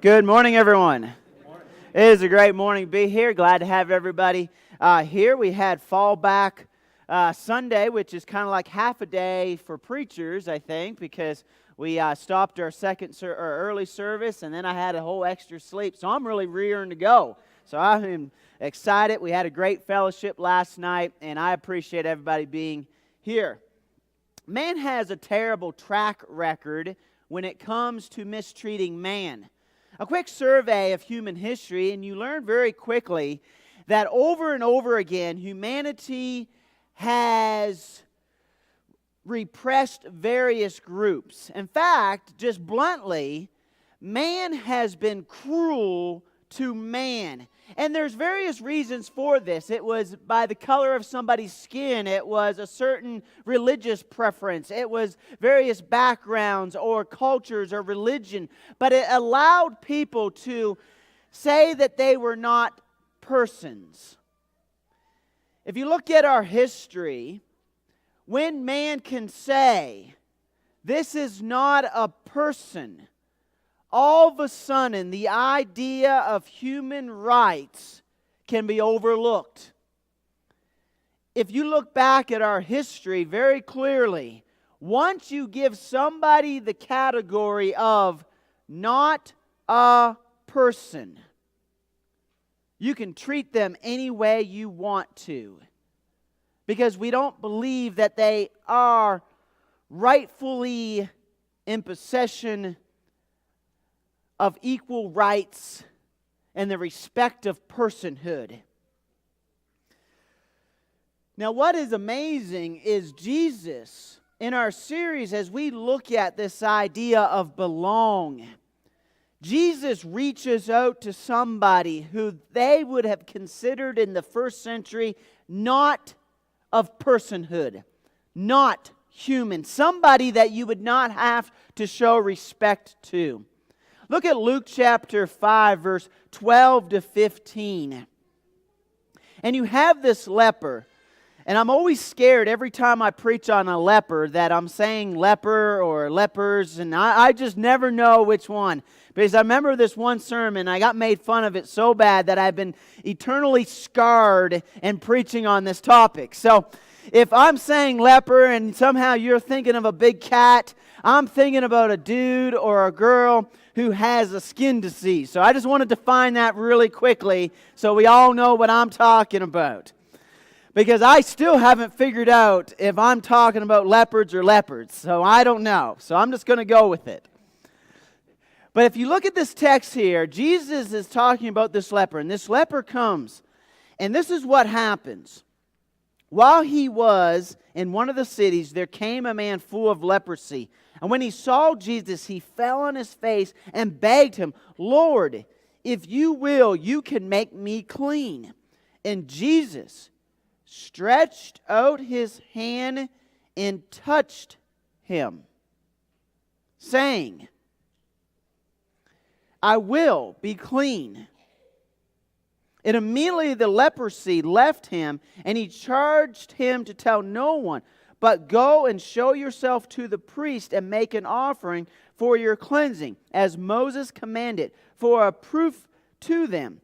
Good morning, everyone. It is a great morning to be here. Glad to have everybody here. We had Fallback Sunday, which is kind of like half a day for preachers, I think, because we stopped our early service, and then I had a whole extra sleep. So I'm really rearing to go. So I'm excited. We had a great fellowship last night, and I appreciate everybody being here. Man has a terrible track record when it comes to mistreating man. A quick survey of human history, and you learn very quickly that over and over again, humanity has repressed various groups. In fact, just bluntly, man has been cruel to man. And there's various reasons for this. It was by the color of somebody's skin. It was a certain religious preference. It was various backgrounds or cultures or religion. But it allowed people to say that they were not persons. If you look at our history, when man can say, this is not a person, all of a sudden, the idea of human rights can be overlooked. If you look back at our history very clearly, once you give somebody the category of not a person, you can treat them any way you want to, because we don't believe that they are rightfully in possession of equal rights and the respect of personhood. Now, what is amazing is Jesus, in our series, as we look at this idea of belong, Jesus reaches out to somebody who they would have considered in the first century not of personhood, not human, somebody that you would not have to show respect to. Look at Luke chapter 5, verse 12 to 15. And you have this leper. And I'm always scared every time I preach on a leper that I'm saying leper or lepers. And I just never know which one. Because I remember this one sermon, I got made fun of it so bad that I've been eternally scarred in preaching on this topic. So if I'm saying leper and somehow you're thinking of a big cat, I'm thinking about a dude or a girl who has a skin disease. So I just want to define that really quickly so we all know what I'm talking about. Because I still haven't figured out if I'm talking about leopards or leopards. So I don't know. So I'm just going to go with it. But if you look at this text here, Jesus is talking about this leper. And this leper comes. And this is what happens. While he was in one of the cities, there came a man full of leprosy. And when he saw Jesus, he fell on his face and begged him, Lord, if you will, you can make me clean. And Jesus stretched out his hand and touched him, saying, I will be clean. And immediately the leprosy left him, and he charged him to tell no one, but go and show yourself to the priest and make an offering for your cleansing, as Moses commanded, for a proof to them.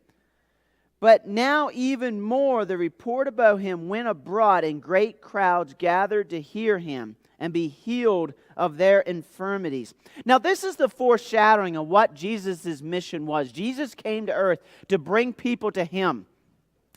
But now even more the report about him went abroad, and great crowds gathered to hear him and be healed of their infirmities. Now this is the foreshadowing of what Jesus' mission was. Jesus came to earth to bring people to him.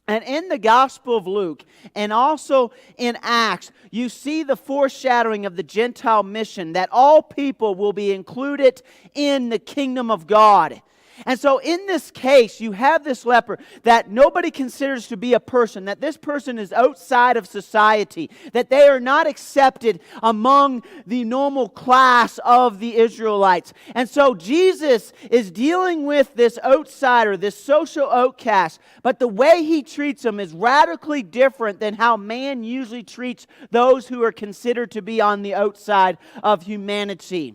And in the Gospel of Luke and also in Acts, you see the foreshadowing of the Gentile mission, that all people will be included in the kingdom of God. And so in this case, you have this leper that nobody considers to be a person, that this person is outside of society, that they are not accepted among the normal class of the Israelites. And so Jesus is dealing with this outsider, this social outcast, but the way he treats them is radically different than how man usually treats those who are considered to be on the outside of humanity.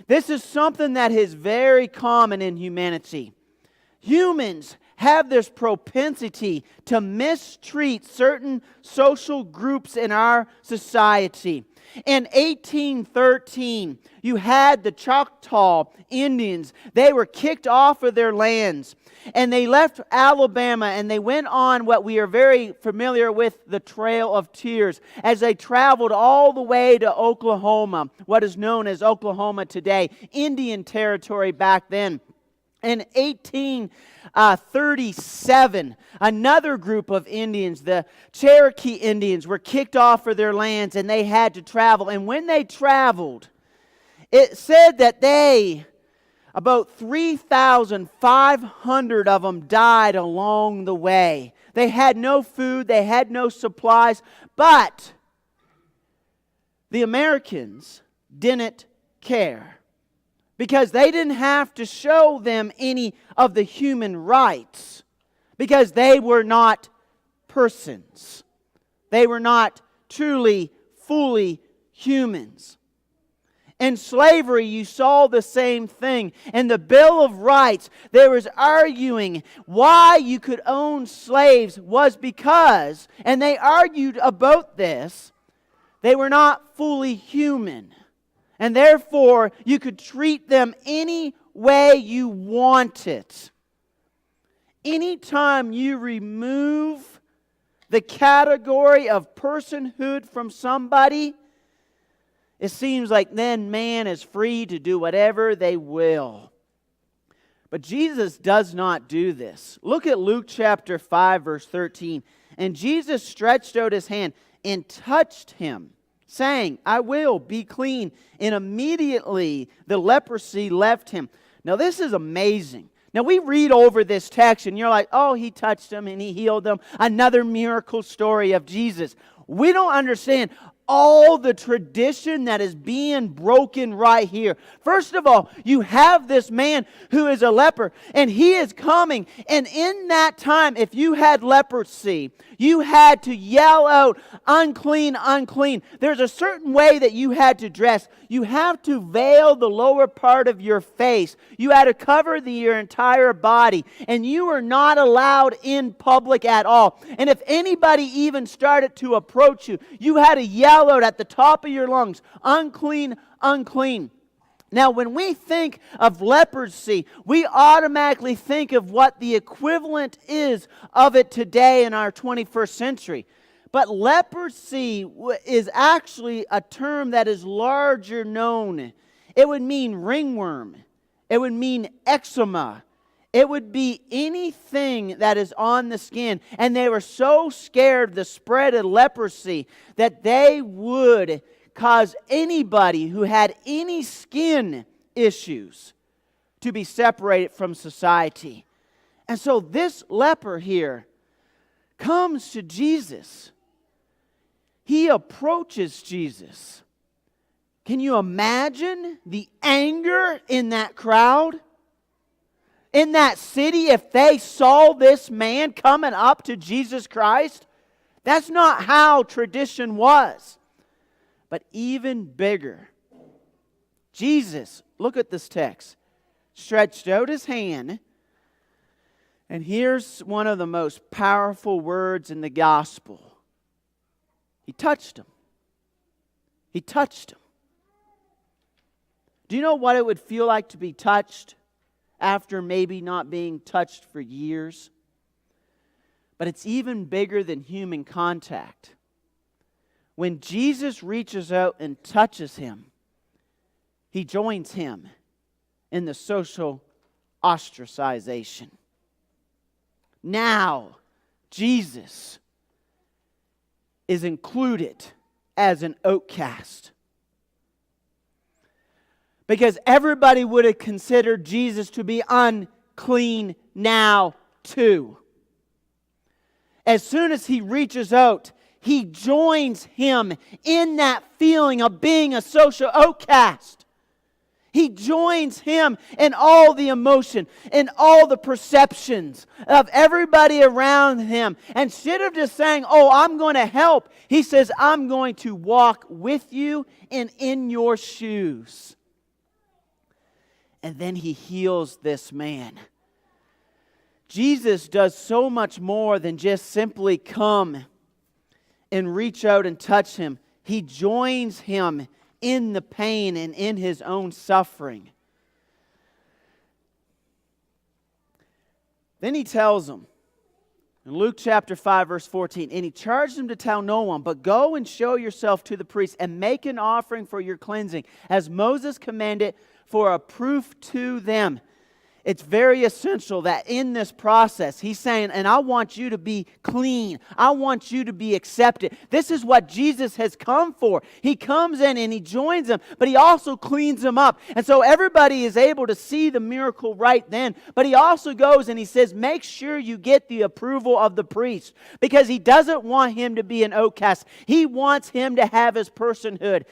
This is something that is very common in humanity. Humans have this propensity to mistreat certain social groups in our society. In 1813, you had the Choctaw Indians. They were kicked off of their lands. And they left Alabama and they went on what we are very familiar with, the Trail of Tears, as they traveled all the way to Oklahoma, what is known as Oklahoma today, Indian territory back then. In 1837, another group of Indians, the Cherokee Indians, were kicked off of their lands and they had to travel. And when they traveled, it said that about 3,500 of them died along the way. They had no food, they had no supplies, but the Americans didn't care. Because they didn't have to show them any of the human rights. Because they were not persons. They were not truly, fully humans. In slavery, you saw the same thing. In the Bill of Rights, there was arguing why you could own slaves was because, and they argued about this, they were not fully human. And therefore, you could treat them any way you wanted. Anytime you remove the category of personhood from somebody, it seems like then man is free to do whatever they will. But Jesus does not do this. Look at Luke chapter 5, verse 13. And Jesus stretched out His hand and touched him, saying, I will be clean. And immediately the leprosy left him. Now this is amazing. Now we read over this text and you're like, oh, He touched him and He healed them. Another miracle story of Jesus. We don't understand all the tradition that is being broken right here. First of all, you have this man who is a leper, and he is coming. And in that time, if you had leprosy, you had to yell out, unclean, unclean. There's a certain way that you had to dress. You have to veil the lower part of your face. You had to cover your entire body. And you were not allowed in public at all. And if anybody even started to approach you, you had to yell out at the top of your lungs, unclean, unclean. Now, when we think of leprosy, we automatically think of what the equivalent is of it today in our 21st century. But leprosy is actually a term that is larger known. It would mean ringworm. It would mean eczema. It would be anything that is on the skin. And they were so scared of the spread of leprosy that they would cause anybody who had any skin issues to be separated from society. And so this leper here comes to Jesus. He approaches Jesus. Can you imagine the anger in that crowd? In that city, if they saw this man coming up to Jesus Christ? That's not how tradition was. But even bigger, Jesus, look at this text, stretched out His hand, and here's one of the most powerful words in the gospel. He touched him. He touched him. Do you know what it would feel like to be touched after maybe not being touched for years? But it's even bigger than human contact. When Jesus reaches out and touches him, He joins him in the social ostracization. Now, Jesus is included as an outcast. Because everybody would have considered Jesus to be unclean now too. As soon as He reaches out, He joins him in that feeling of being a social outcast. He joins him in all the emotion, in all the perceptions of everybody around him. And instead of just saying, oh, I'm going to help, He says, I'm going to walk with you and in your shoes. And then He heals this man. Jesus does so much more than just simply come and reach out and touch him. He joins him in the pain and in his own suffering. Then he tells them, in Luke chapter 5, verse 14, and he charged them to tell no one, but go and show yourself to the priest and make an offering for your cleansing, as Moses commanded, for a proof to them. It's very essential that in this process, he's saying, and I want you to be clean. I want you to be accepted. This is what Jesus has come for. He comes in and he joins them, but he also cleans them up. And so everybody is able to see the miracle right then. But he also goes and he says, make sure you get the approval of the priest, because he doesn't want him to be an outcast. He wants him to have his personhood.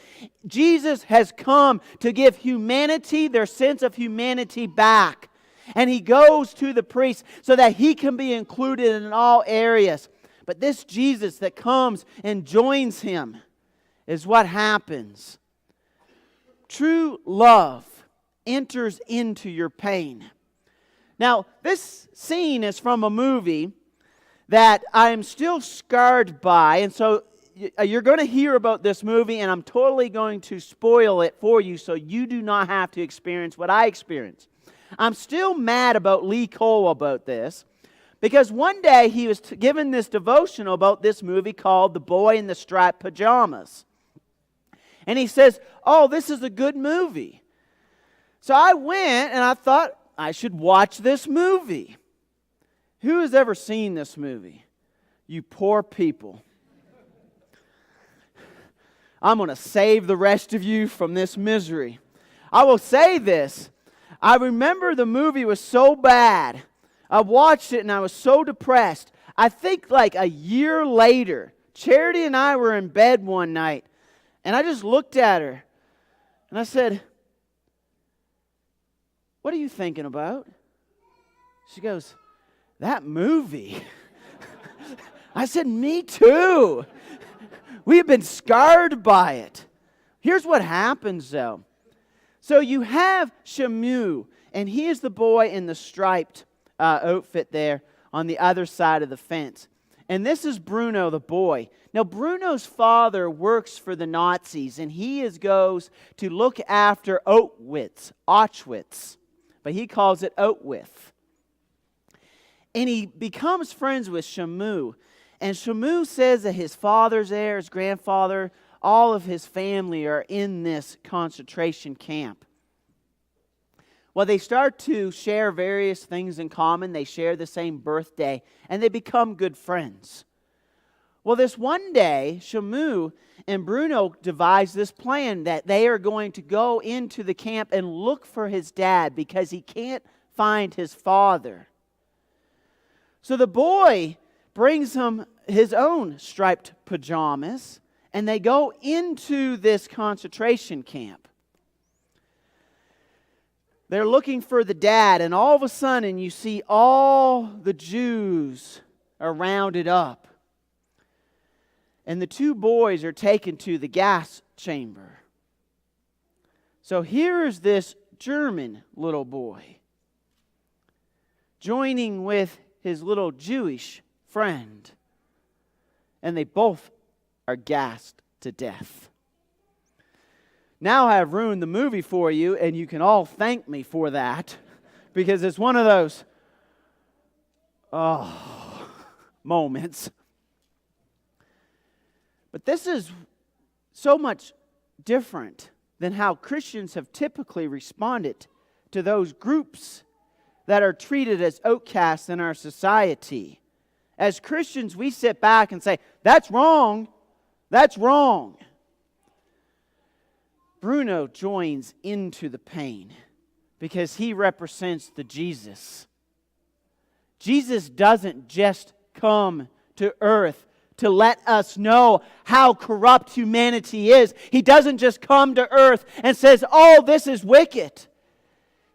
Jesus has come to give humanity their sense of humanity back. And he goes to the priest so that he can be included in all areas. But this Jesus that comes and joins him is what happens. True love enters into your pain. Now, this scene is from a movie that I'm still scarred by. And so you're going to hear about this movie, and I'm totally going to spoil it for you so you do not have to experience what I experienced. I'm still mad about Lee Cole about this, because one day he was given this devotional about this movie called The Boy in the Striped Pajamas. And he says, oh, this is a good movie. So I went and I thought I should watch this movie. Who has ever seen this movie? You poor people. I'm going to save the rest of you from this misery. I will say this. I remember the movie was so bad. I watched it and I was so depressed. I think like a year later, Charity and I were in bed one night, and I just looked at her and I said, what are you thinking about? She goes, that movie. I said, me too. We have been scarred by it. Here's what happens though. So you have Shamu, and he is the boy in the striped outfit there on the other side of the fence. And this is Bruno, the boy. Now, Bruno's father works for the Nazis, and he goes to look after Auschwitz, but he calls it Outwith. And he becomes friends with Shamu. And Shamu says that his father's there, his grandfather, all of his family are in this concentration camp. Well, they start to share various things in common. They share the same birthday, and they become good friends. Well, this one day, Shamu and Bruno devise this plan that they are going to go into the camp and look for his dad because he can't find his father. So the boy brings him his own striped pajamas, and they go into this concentration camp. They're looking for the dad, and all of a sudden you see all the Jews are rounded up. And the two boys are taken to the gas chamber. So here is this German little boy joining with his little Jewish friend. And they both are gassed to death. Now I have ruined the movie for you, and you can all thank me for that, because it's one of those moments. But this is so much different than how Christians have typically responded to those groups that are treated as outcasts in our society. As Christians, we sit back and say, that's wrong. That's wrong. Bruno joins into the pain because he represents the Jesus. Jesus doesn't just come to earth to let us know how corrupt humanity is. He doesn't just come to earth and says, oh, this is wicked.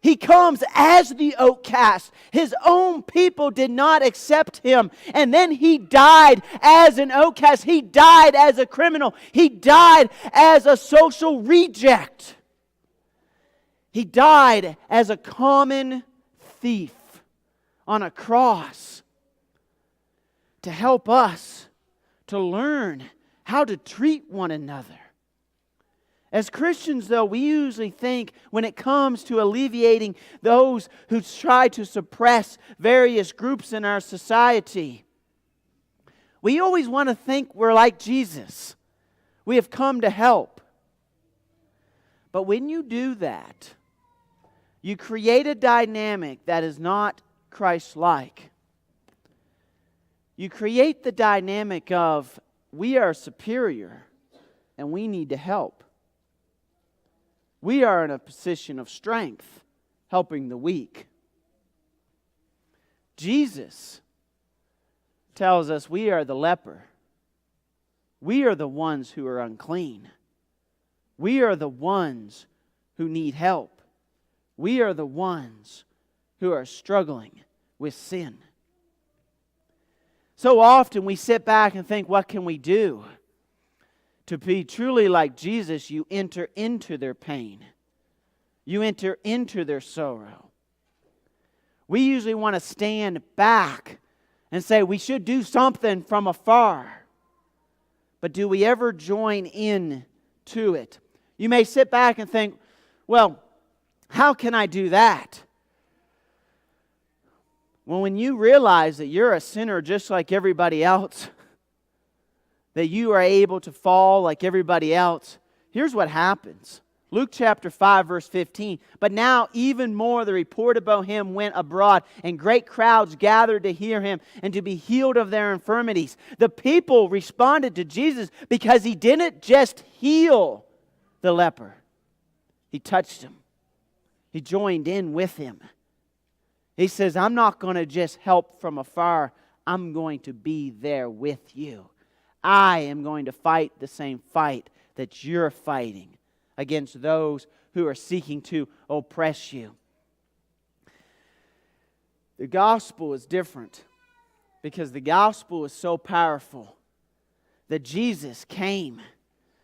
He comes as the outcast. His own people did not accept him. And then he died as an outcast. He died as a criminal. He died as a social reject. He died as a common thief on a cross to help us to learn how to treat one another. As Christians, though, we usually think when it comes to alleviating those who try to suppress various groups in our society, we always want to think we're like Jesus. We have come to help. But when you do that, you create a dynamic that is not Christ-like. You create the dynamic of we are superior and we need to help. We are in a position of strength, helping the weak. Jesus tells us we are the leper. We are the ones who are unclean. We are the ones who need help. We are the ones who are struggling with sin. So often we sit back and think, what can we do? To be truly like Jesus, you enter into their pain. You enter into their sorrow. We usually want to stand back and say we should do something from afar. But do we ever join in to it? You may sit back and think, well, how can I do that? Well, when you realize that you're a sinner just like everybody else, that you are able to fall like everybody else, here's what happens. Luke chapter 5 verse 15. But now even more the report about him went abroad, and great crowds gathered to hear him and to be healed of their infirmities. The people responded to Jesus because he didn't just heal the leper. He touched him. He joined in with him. He says, I'm not going to just help from afar. I'm going to be there with you. I am going to fight the same fight that you're fighting against those who are seeking to oppress you. The gospel is different because the gospel is so powerful that Jesus came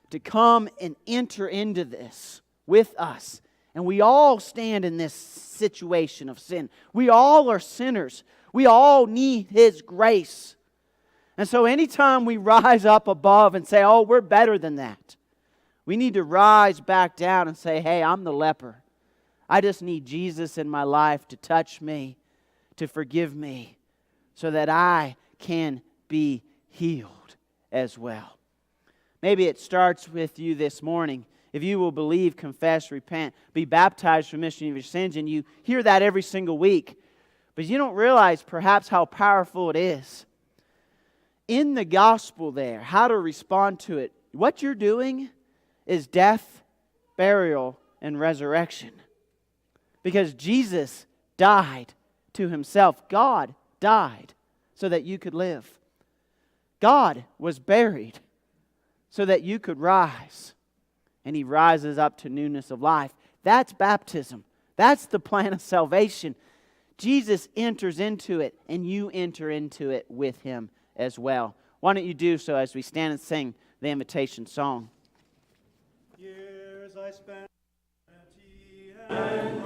to come and enter into this with us. And we all stand in this situation of sin. We all are sinners. We all need His grace. And so anytime we rise up above and say, oh, we're better than that, we need to rise back down and say, hey, I'm the leper. I just need Jesus in my life to touch me, to forgive me, so that I can be healed as well. Maybe it starts with you this morning. If you will believe, confess, repent, be baptized for remission of your sins, and you hear that every single week, but you don't realize perhaps how powerful it is. In the gospel there, how to respond to it, what you're doing is death, burial, and resurrection. Because Jesus died to Himself. God died so that you could live. God was buried so that you could rise. And He rises up to newness of life. That's baptism. That's the plan of salvation. Jesus enters into it, and you enter into it with Him as well. Why don't you do so as we stand and sing the invitation song? Years I spent and